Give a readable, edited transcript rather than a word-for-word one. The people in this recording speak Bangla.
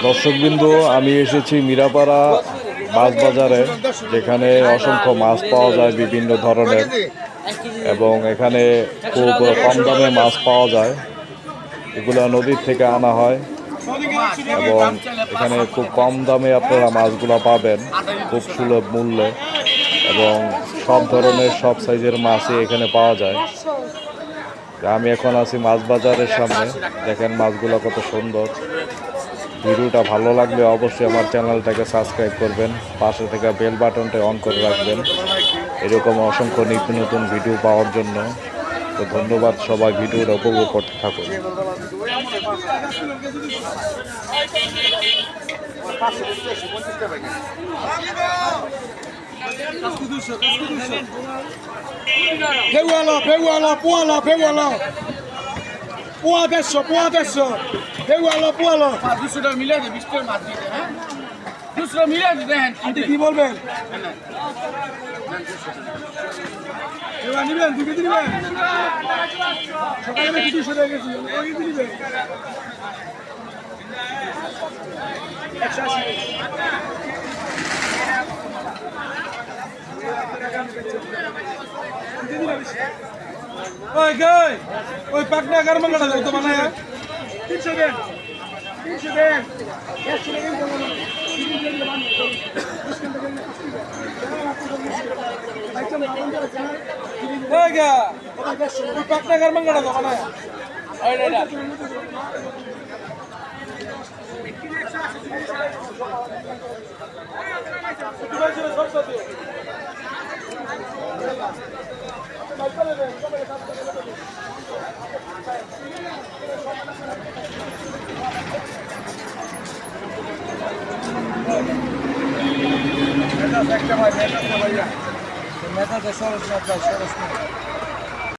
দর্শকবৃন্দ, আমি এসেছি মিরাপাড়া মাছ বাজারে, যেখানে অসংখ্য মাছ পাওয়া যায় বিভিন্ন ধরনের, এবং এখানে খুব কম দামে মাছ পাওয়া যায়। এগুলো নদীর থেকে আনা হয় এবং এখানে খুব কম দামে আপনারা মাছগুলো পাবেন, খুব সুলভ মূল্যে, এবং সব ধরনের সব সাইজের মাছই এখানে পাওয়া যায়। আমি এখন আছি মাছ বাজারের সামনে। দেখেন মাছগুলো কত সুন্দর। ভিডিওটা ভালো লাগলে অবশ্যই আমার চ্যানেলটাকে সাবস্ক্রাইব করবেন, পাশে থেকে বেল বাটনটা অন করে রাখবেন এরকম অসংখ্য নিত্য নতুন ভিডিও পাওয়ার জন্য। তো ধন্যবাদ, সবাই ভিডিওটা উপভোগ করতে থাকুন। কি বলবেন? নিবেন দুটো দিবেন, সকালে 200 টাকা গেছি, ওই দিবেন 180। ওই পাকনা গারমাঙ্গাটা দাও তো বানায় 300 দেন, 300 দেন, 100 টাকা ওই পাকনা গারমাঙ্গাটা দাও বানায়। নেতা সরস